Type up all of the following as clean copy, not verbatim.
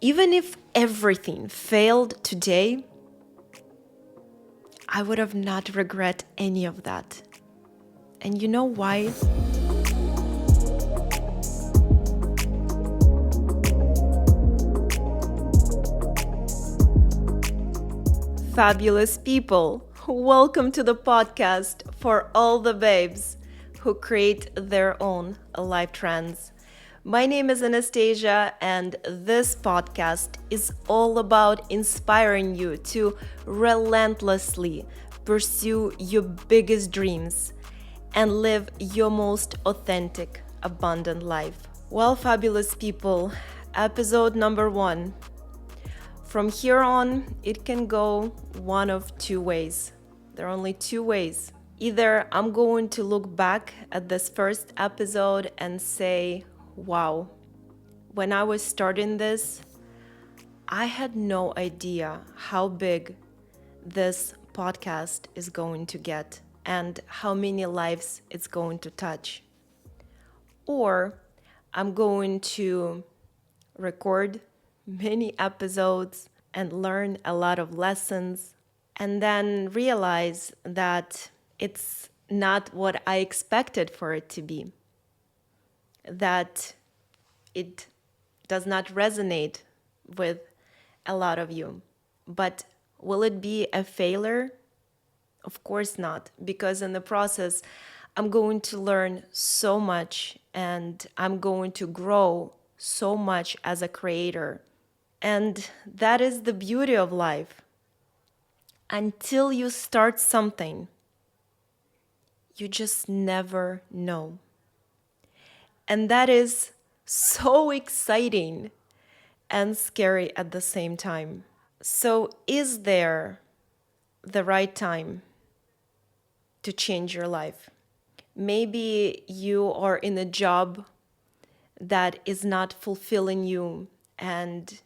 Even if everything failed today, I would have not regret any of that. And you know why? Fabulous people, welcome to the podcast for all the babes who create their own life trends. My name is Anastasia, and this podcast is all about inspiring you to relentlessly pursue your biggest dreams and live your most authentic, abundant life. Well, fabulous people, episode number 1. From here on, it can go one of two ways. There are only two ways. Either I'm going to look back at this first episode and say, wow, when I was starting this, I had no idea how big this podcast is going to get and how many lives it's going to touch. Or I'm going to record many episodes and learn a lot of lessons and then realize that it's not what I expected for it to be, that it does not resonate with a lot of you. But will it be a failure? Of course not, because in the process, I'm going to learn so much and I'm going to grow so much as a creator. And that is the beauty of life. Until you start something, you just never know. And that is so exciting and scary at the same time. So, is there the right time to change your life? Maybe you are in a job that is not fulfilling you and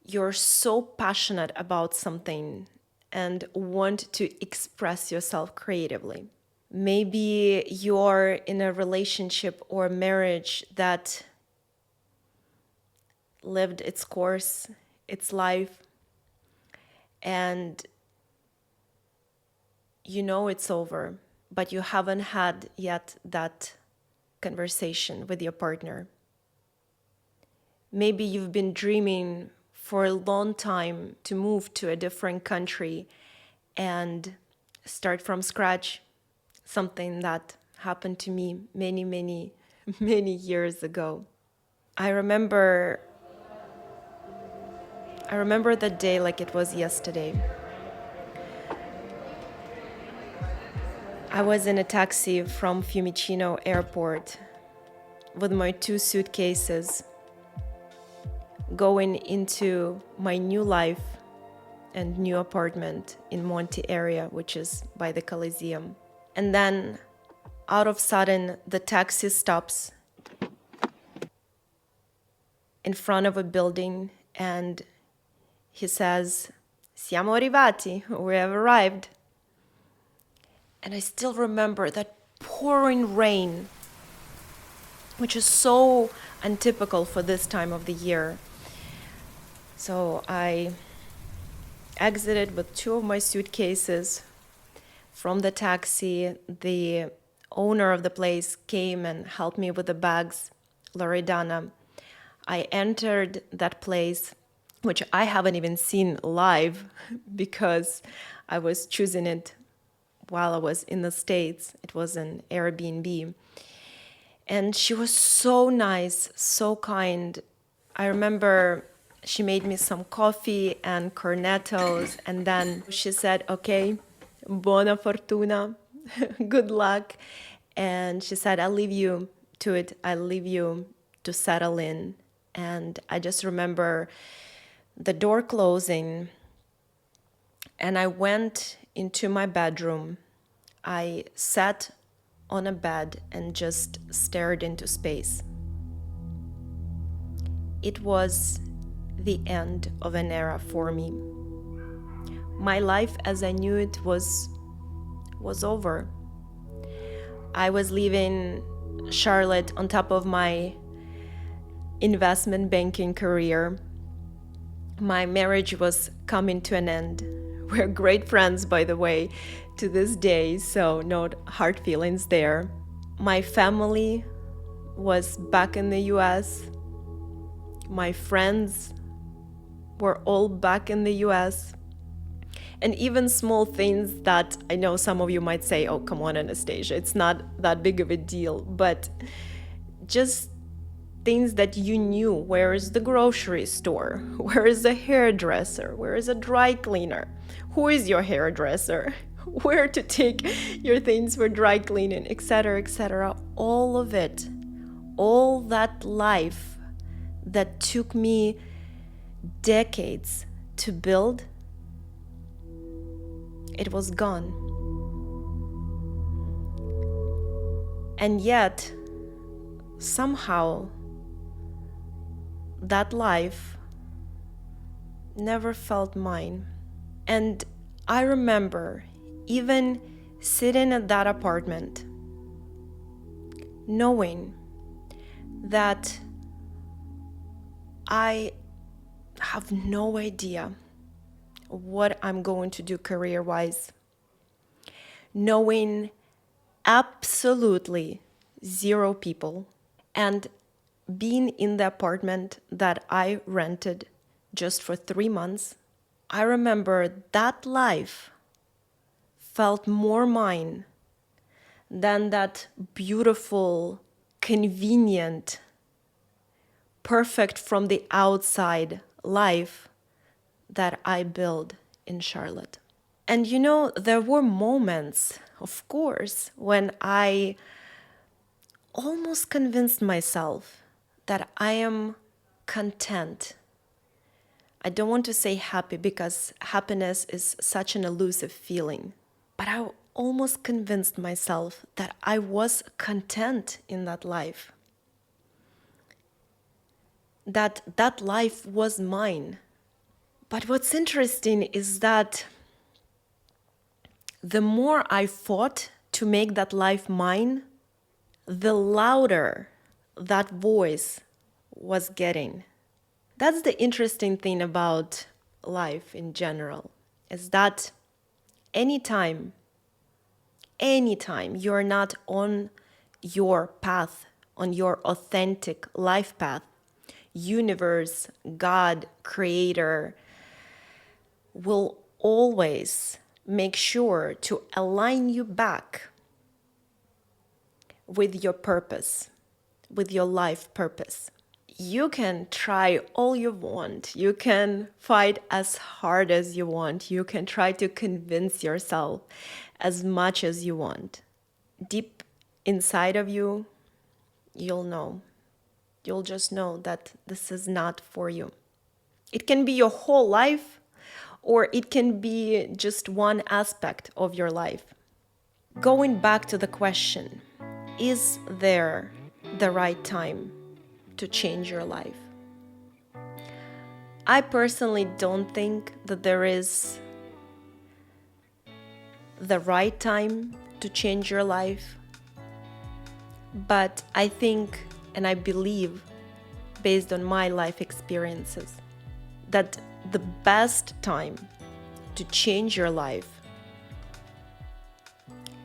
you're so passionate about something and want to express yourself creatively. Maybe you're in a relationship or marriage that lived its course, its life, and you know it's over, but you haven't had yet that conversation with your partner. Maybe you've been dreaming for a long time to move to a different country and start from scratch, something that happened to me many, many, many years ago. I remember that day like it was yesterday. I was in a taxi from Fiumicino airport with my 2 suitcases, going into my new life and new apartment in Monte area, which is by the Coliseum. And then out of sudden, the taxi stops in front of a building and he says, "Siamo arrivati," we have arrived. And I still remember that pouring rain, which is so untypical for this time of the year. So I exited with 2 of my suitcases from the taxi. The owner of the place came and helped me with the bags, Loredana. I entered that place, which I haven't even seen live because I was choosing it while I was in the States. It was an Airbnb. And she was so nice, so kind. I remember she made me some coffee and cornettos, and then she said, "Okay, buona fortuna, good luck." And she said, "I'll leave you to it. I'll leave you to settle in." And I just remember the door closing, and I went into my bedroom. I sat on a bed and just stared into space. It was the end of an era for me. My life as I knew it was over. I was leaving Charlotte on top of my investment banking career My marriage was coming to an end. We're great friends, by the way, to this day, so no hard feelings there. My family was back in the US. My friends were all back in the US. And even small things that I know some of you might say, oh, come on, Anastasia, it's not that big of a deal. But just things that you knew. Where is the grocery store? Where is the hairdresser? Where is a dry cleaner? Who is your hairdresser? Where to take your things for dry cleaning, etc., etc. All of it, all that life that took me decades to build, it was gone. And yet, somehow, that life never felt mine. And I remember even sitting at that apartment, knowing that I have no idea what I'm going to do career-wise, knowing absolutely zero people, and being in the apartment that I rented just for 3 months. I remember that life felt more mine than that beautiful, convenient, perfect from the outside life that I built in Charlotte. And you know, there were moments, of course, when I almost convinced myself that I am content. I don't want to say happy because happiness is such an elusive feeling, but I almost convinced myself that I was content in that life, that that life was mine. But what's interesting is that the more I fought to make that life mine, the louder that voice was getting. That's the interesting thing about life in general, is that anytime you're not on your path, on your authentic life path, universe, God, creator will always make sure to align you back with your purpose, with your life purpose. You can try all you want. You can fight as hard as you want. You can try to convince yourself as much as you want. Deep inside of you, you'll know. You'll just know that this is not for you. It can be your whole life, or it can be just one aspect of your life. Going back to the question, is there the right time to change your life? I personally don't think that there is the right time to change your life, but I think and I believe, based on my life experiences, that the best time to change your life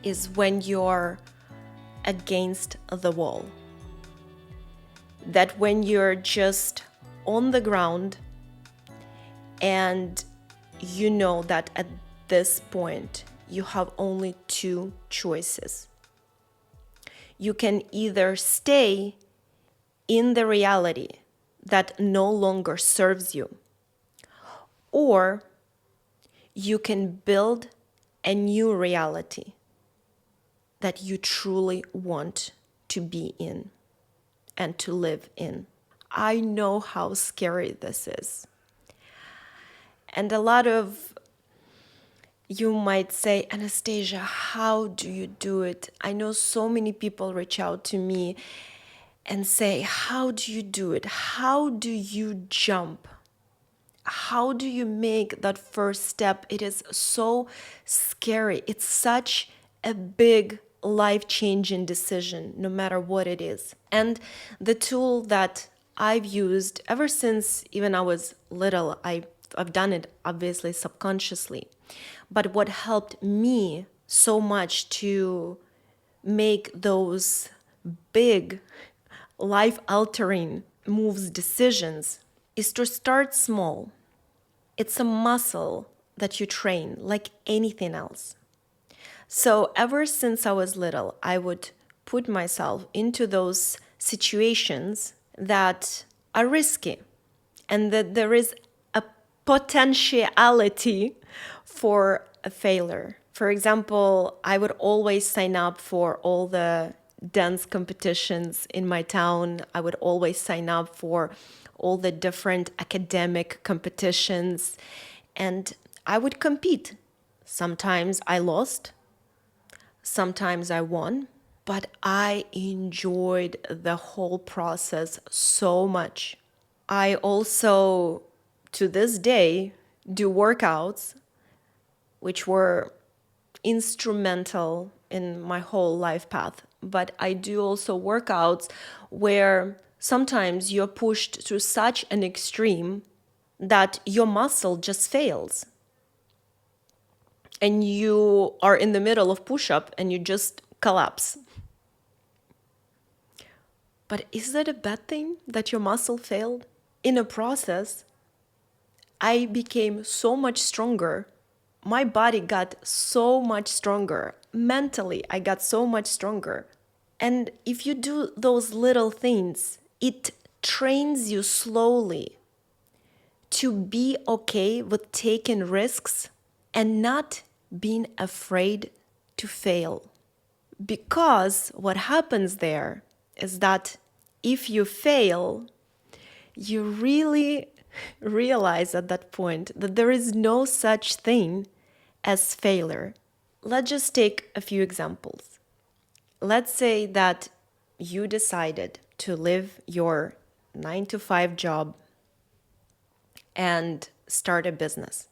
is when you're against the wall. That when you're just on the ground and you know that at this point you have only two choices. You can either stay in the reality that no longer serves you, or you can build a new reality that you truly want to be in and to live in. I know how scary this is. And a lot of you might say, Anastasia, how do you do it? I know so many people reach out to me and say, how do you do it? How do you jump? How do you make that first step? It is so scary. It's such a big life-changing decision, no matter what it is. And the tool that I've used ever since even I was little. I've done it obviously subconsciously. But what helped me so much to make those big life altering moves, decisions, is to start small. It's a muscle that you train like anything else. So ever since I was little, I would put myself into those situations that are risky and that there is a potentiality for a failure. For example, I would always sign up for all the dance competitions in my town. I would always sign up for all the different academic competitions, and I would compete. Sometimes I lost, sometimes I won, but I enjoyed the whole process so much. I also, to this day, do workouts which were instrumental in my whole life path. But I do also workouts where sometimes you're pushed to such an extreme that your muscle just fails. And you are in the middle of push-up and you just collapse. But is that a bad thing that your muscle failed? In a process, I became so much stronger. My body got so much stronger. Mentally, I got so much stronger. And if you do those little things, it trains you slowly to be okay with taking risks and not being afraid to fail. Because what happens there is that if you fail, you really realize at that point that there is no such thing as failure. Let's just take a few examples. Let's say that you decided to leave your 9 to 5 job and start a business.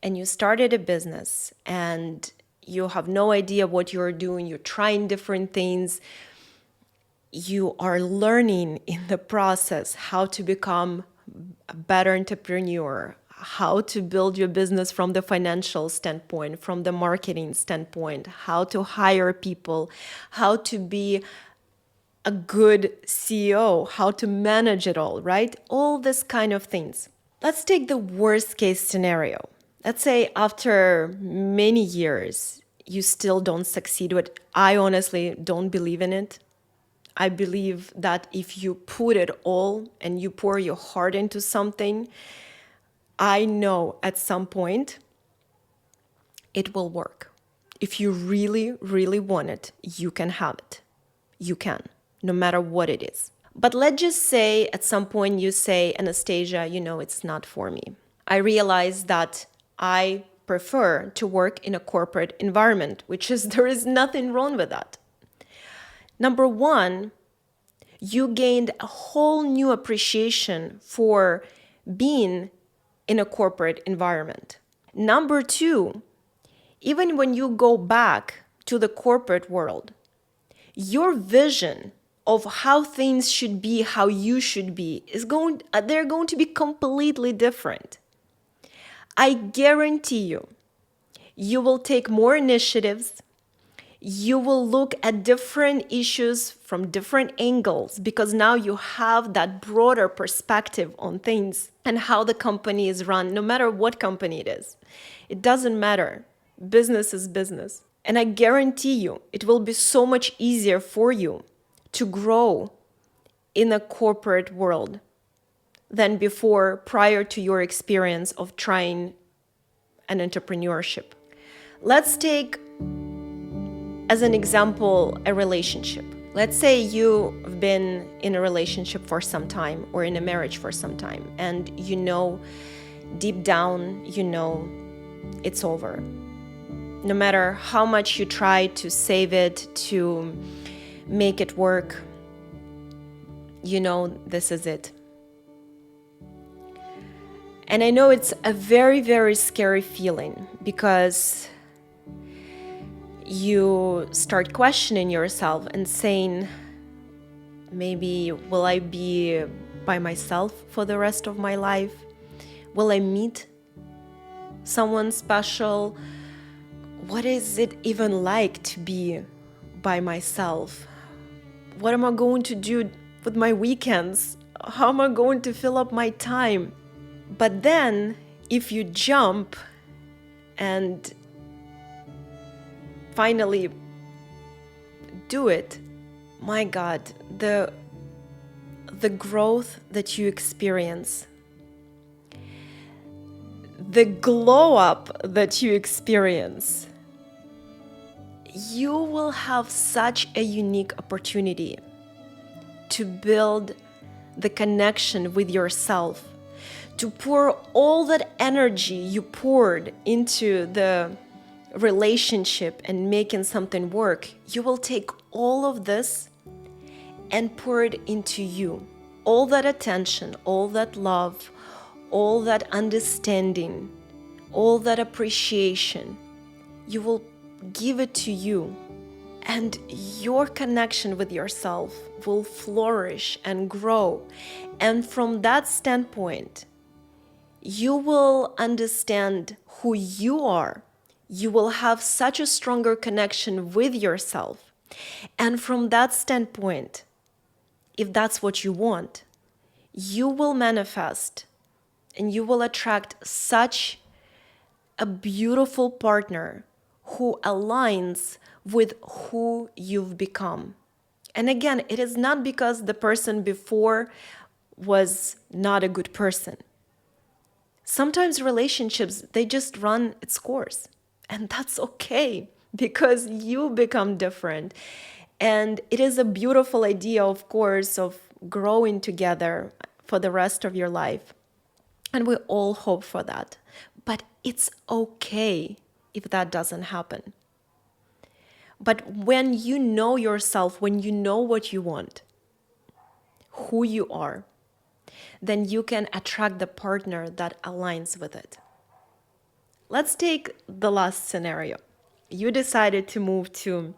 And you started a business and you have no idea what you're doing. You're trying different things. You are learning in the process how to become a better entrepreneur, how to build your business from the financial standpoint, from the marketing standpoint, how to hire people, how to be a good CEO, how to manage it all, right? All this kind of things. Let's take the worst case scenario. Let's say after many years, you still don't succeed with it. I honestly don't believe in it. I believe that if you put it all and you pour your heart into something, I know at some point it will work. If you really, really want it, you can have it. You can, no matter what it is. But let's just say at some point you say, Anastasia, it's not for me. I realize that I prefer to work in a corporate environment, there is nothing wrong with that. Number one, you gained a whole new appreciation for being in a corporate environment. Number two, even when you go back to the corporate world, your vision of how things should be, how you should be, they're going to be completely different. I guarantee you, you will take more initiatives. You will look at different issues from different angles because now you have that broader perspective on things and how the company is run, no matter what company it is. It doesn't matter. Business is business. And I guarantee you, it will be so much easier for you to grow in a corporate world than before, prior to your experience of trying an entrepreneurship. Let's take as an example, a relationship. Let's say you've been in a relationship for some time or in a marriage for some time, and deep down, it's over. No matter how much you try to save it, to make it work, this is it. And I know it's a very, very scary feeling because you start questioning yourself and saying, Maybe will I be by myself for the rest of my life? Will I meet someone special? What is it even like to be by myself? What am I going to do with my weekends? How am I going to fill up my time? But then, if you jump and finally do it, my God, the growth that you experience, the glow up that you experience, you will have such a unique opportunity to build the connection with yourself, to pour all that energy you poured into the relationship and making something work. You will take all of this and pour it into you. All that attention, all that love, all that understanding, all that appreciation, you will give it to you. And your connection with yourself will flourish and grow. And from that standpoint, you will understand who you are. You will have such a stronger connection with yourself. And from that standpoint, if that's what you want, you will manifest and you will attract such a beautiful partner who aligns with who you've become. And again, it is not because the person before was not a good person. Sometimes relationships, they just run its course. And that's okay because you become different. And it is a beautiful idea, of course, of growing together for the rest of your life. And we all hope for that. But it's okay if that doesn't happen. But when you know yourself, when you know what you want, who you are, then you can attract the partner that aligns with it. Let's take the last scenario. You decided to move to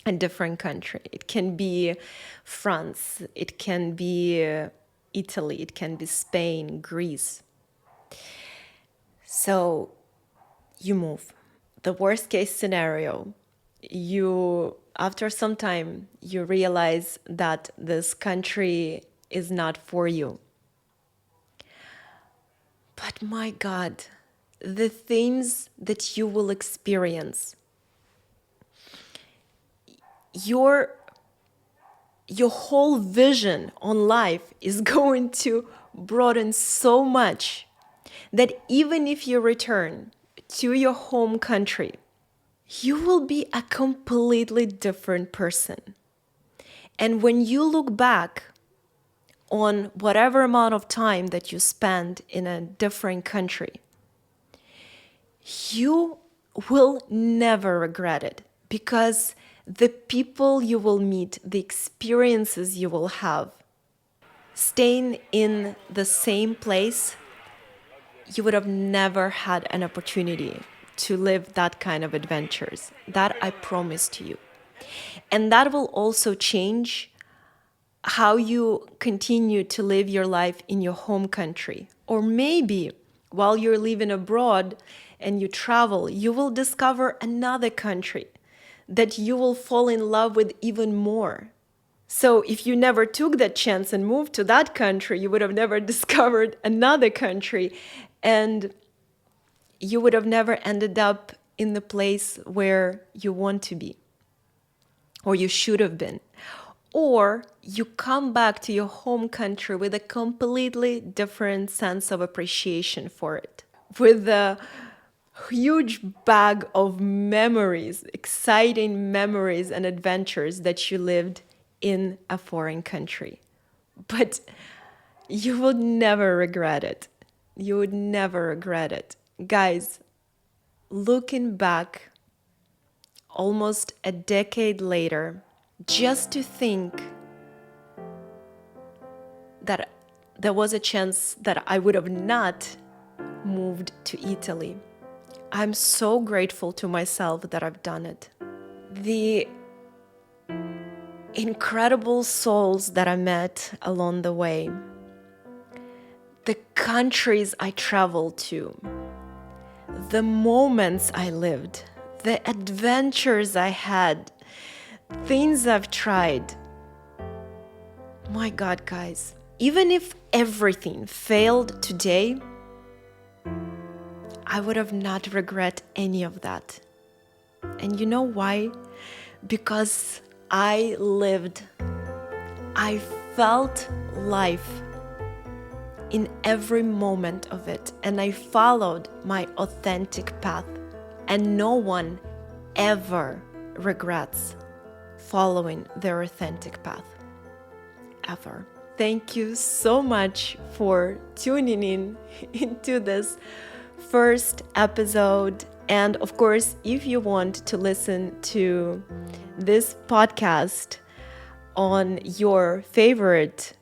a different country. It can be France, it can be Italy, it can be Spain, Greece. So you move. The worst case scenario, after some time, you realize that this country is not for you. But my God, the things that you will experience, your whole vision on life is going to broaden so much that even if you return to your home country, you will be a completely different person. And when you look back on whatever amount of time that you spend in a different country, you will never regret it, because the people you will meet, the experiences you will have, staying in the same place, you would have never had an opportunity to live that kind of adventures. That I promise to you. And that will also change how you continue to live your life in your home country. Or maybe while you're living abroad and you travel, you will discover another country that you will fall in love with even more. So if you never took that chance and moved to that country, you would have never discovered another country, and you would have never ended up in the place where you want to be, or you should have been. Or you come back to your home country with a completely different sense of appreciation for it, with a huge bag of memories, exciting memories and adventures that you lived in a foreign country. But you would never regret it. You would never regret it. Guys, looking back almost a decade later, just to think that there was a chance that I would have not moved to Italy. I'm so grateful to myself that I've done it. The incredible souls that I met along the way, the countries I traveled to, the moments I lived, the adventures I had, things I've tried. My God, guys, even if everything failed today, I would have not regret any of that. And you know why? Because I lived, I felt life in every moment of it, and I followed my authentic path. And no one ever regrets following their authentic path. Ever. Thank you so much for tuning in into this first episode. And of course, if you want to listen to this podcast on your favorite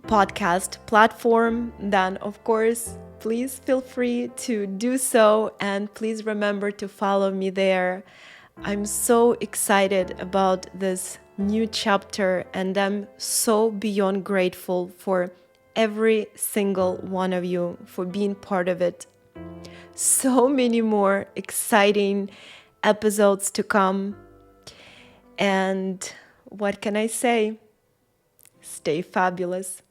podcast platform, then of course, please feel free to do so, and please remember to follow me there. I'm so excited about this new chapter, and I'm so beyond grateful for every single one of you for being part of it. So many more exciting episodes to come. And what can I say? Stay fabulous.